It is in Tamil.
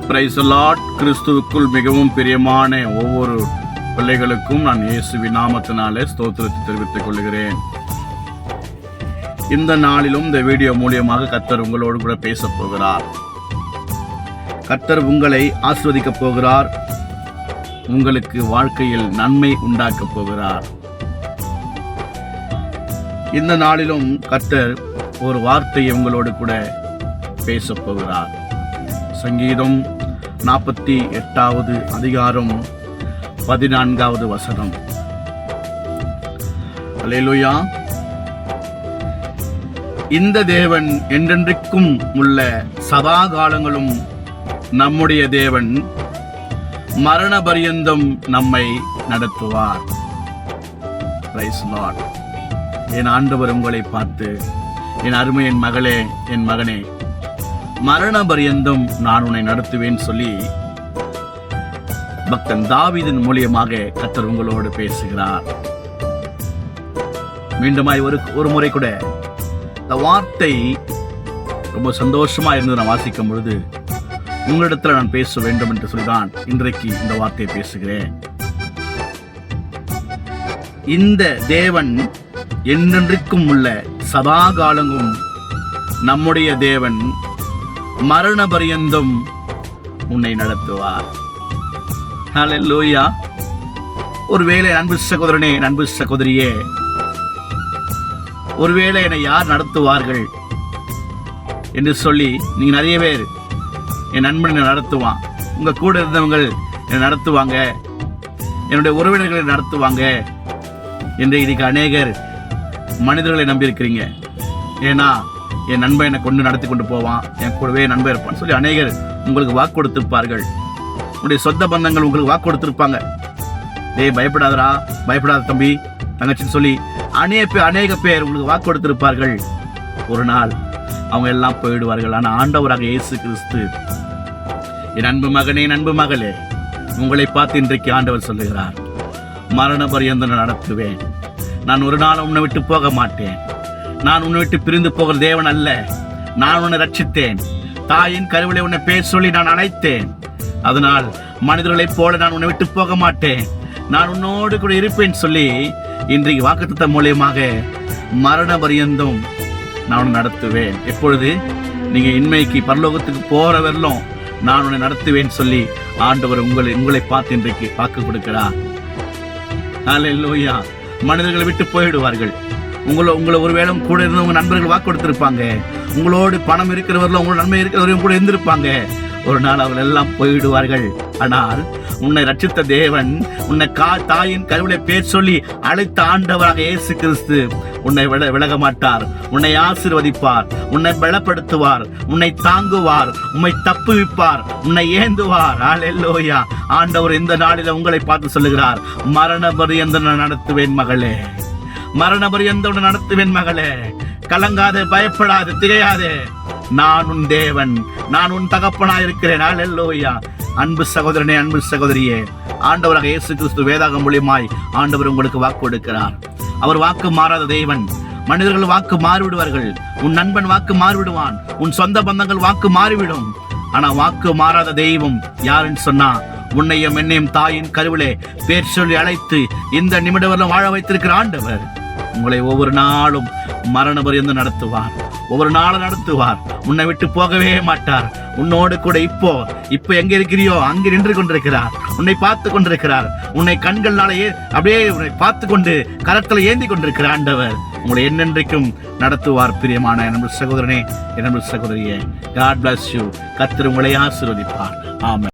Praise the Lord. கிறிஸ்துவுக்குள் மிகவும் பிரியமான ஒவ்வொரு பிள்ளைகளுக்கும் நான் இயேசுவின் நாமத்தினாலே ஸ்தோத்திரத்தை தெரிவித்துக் கொள்கிறேன். இந்த நாளிலும் இந்த வீடியோ மூலியமாக கர்த்தர் உங்களோடு கூட பேசப் போகிறார். கர்த்தர் உங்களை ஆசீர்வதிக்கப் போகிறார். உங்களுக்கு வாழ்க்கையில் நன்மை உண்டாக்கப் போகிறார். இந்த நாளிலும் கர்த்தர் ஒரு வார்த்தையை உங்களோடு கூட பேசப் போகிறார். சங்கீதம் 48வது அதிகாரம் 14வது வசனம். அல்லேலூயா. இந்த தேவன் என்றென்றைக்கும் உள்ள சதா காலங்களும் நம்முடைய தேவன், மரண பரியந்தம் நம்மை நடத்துவார். Praise the Lord. என் ஆண்டவர் உங்களை பார்த்து, என் அருமை, என் மகளே, என் மகனே, மரண பரியந்தம் நான் உன்னை நடத்துவேன் சொல்லி பக்தன் தாவீதின் மூலியமாக கர்த்தர் உங்களோடு பேசுகிறார். மீண்டுமாய் ஒரு முறை கூட இந்த வார்த்தை ரொம்ப சந்தோஷமா இருந்து நான் வாசிக்கும் பொழுது உங்களிடத்துல நான் பேச வேண்டும் என்று சொல்லிதான் இன்றைக்கு இந்த வார்த்தையை பேசுகிறேன். இந்த தேவன் என்றென்றைக்கும் உள்ள சதா காலங்களும் நம்முடைய தேவன், மரண பரியந்தம் உன்னை நடத்துவார். ஹல்லேலூயா. ஒருவேளை அன்பு சகோதரனே, அன்பு சகோதரியே, ஒருவேளை என்னை யார் நடத்துவார்கள் என்று சொல்லி நீங்க நிறைய பேர், என் நண்பன் என்னை நடத்துவான், உங்க கூட இருந்தவங்க என்னை நடத்துவாங்க, என்னுடைய உறவினர்களை நடத்துவாங்க என்று இன்னைக்கு அநேகர் மனிதர்களை நம்பியிருக்கிறீங்க. ஏன்னா என் நண்பன் என்னை கொண்டு நடத்தி கொண்டு போவான், என் கூடவே நண்பன் இருப்பான்னு சொல்லி அநேகர் உங்களுக்கு வாக்கு கொடுத்திருப்பார்கள். உங்களுடைய சொந்த பந்தங்கள் உங்களுக்கு வாக்கு கொடுத்திருப்பாங்க. டேய் பயப்படாதரா, பயப்படாத தம்பி, தங்கச்சின்னு சொல்லி அநேக பேர் உங்களுக்கு வாக்கு கொடுத்திருப்பார்கள். ஒரு நாள் அவங்க எல்லாம் போயிடுவார்கள். ஆனால் ஆண்டவராக இயேசு கிறிஸ்து, என் அன்பு மகனே, அன்பு மகளே, உங்களை பார்த்து இன்றைக்கு ஆண்டவர் சொல்லுகிறார், மரண பரியந்தம் நடத்துவேன். நான் ஒரு நாள் உன்னை விட்டு போக மாட்டேன். நான் உன்னை விட்டு பிரிந்து போகிற தேவன் அல்ல. நான் உன்னை ரட்சித்தேன். தாயின் கருவிலே உன்னை பேர் சொல்லி நான் அழைத்தேன். அதனால் மனிதர்களைப் போல நான் உன்னை விட்டு போக மாட்டேன். நான் உன்னோடு கூட இருப்பேன் சொல்லி இன்றைக்கு வாக்குத்தத்தம் மூலியமாக மரண பரியந்தம் நான் உன்னை நடத்துவேன். எப்பொழுது நீங்க இன்மைக்கு பரலோகத்துக்கு போற வரலும் நான் உன்னை நடத்துவேன் சொல்லி ஆண்டவர் உங்களை பார்த்து இன்றைக்கு வாக்கு கொடுக்கிறார். அல்லேலூயா. மனிதர்களை விட்டு போயிடுவார்கள். உங்களை ஒருவேளை கூட இருந்து உங்க நண்பர்கள் வாக்கு கொடுத்திருப்பாங்க. உங்களோடு பணம் இருக்கிறவர்களும் உங்களோட நன்மை இருக்கிறவரையும் கூட இருந்திருப்பாங்க. ஒரு நாள் அவர்கள் எல்லாம் போயிடுவார்கள். ஆனால் உன்னை ரட்சித்த தேவன், உன்னை தாயின் கருவிலே பேர் சொல்லி அழைத்த ஆண்டவராக இயேசு கிறிஸ்து உன்னை விலக மாட்டார். உன்னை ஆசீர்வதிப்பார், உன்னை பலப்படுத்துவார், உன்னை தாங்குவார், உன்னை தப்புவிப்பார், உன்னை ஏந்துவார். அல்லேலூயா. ஆண்டவர் இந்த நாளில் உங்களை பார்த்து சொல்லுகிறார், மரண பரியந்தம் நடத்துவேன் மகளே, மரண பரியந்தம் நடத்துவேன் மகளே. கலங்காதே, பயப்படாதே, திகையாதே. நான் உன் தேவன், நான் உன் தகப்பனாயிருக்கிறேன். அல்லேலூயா. அன்பு சகோதரனே, அன்பு சகோதரியே, ஆண்டவராக இயேசு கிறிஸ்து வேதாகம் மூலியமாய் ஆண்டவர் உங்களுக்கு வாக்கு கொடுக்கிறார். அவர் வாக்கு மாறாத தேவன். மனிதர்கள் வாக்கு மாறிவிடுவார்கள். உன் நண்பன் வாக்கு மாறிவிடுவான். உன் சொந்த பந்தங்கள் வாக்கு மாறிவிடும். ஆனா வாக்கு மாறாத தெய்வம் யாருன்னு சொன்னா, உன்னையும் என்னையும் தாயின் கருவிலே பேர் சொல்லி அழைத்து இந்த நிமிடம் வாழ வைத்திருக்கிற ஆண்டவர் உங்களை ஒவ்வொரு நாளும் மரண பரியந்தம் நடத்துவார். ஒவ்வொரு நாளும் நடத்துவார். உன்னை விட்டு போகவே மாட்டார். உன்னோடு கூட இப்போ எங்க இருக்கிறியோ அங்கே நின்று கொண்டிருக்கிறார். உன்னை பார்த்து கொண்டிருக்கிறார். உன்னை கண்கள்னாலேயே அப்படியே உன்னை பார்த்து கொண்டு கரத்தில் ஏந்தி கொண்டிருக்கிற ஆண்டவர் உங்களை என்னென்றைக்கும் நடத்துவார். பிரியமான நண்பர் சகோதரனே, நண்பர் சகோதரியே, God bless you. கர்த்தர் உங்களை ஆசீர்வதிப்பார். ஆமென்.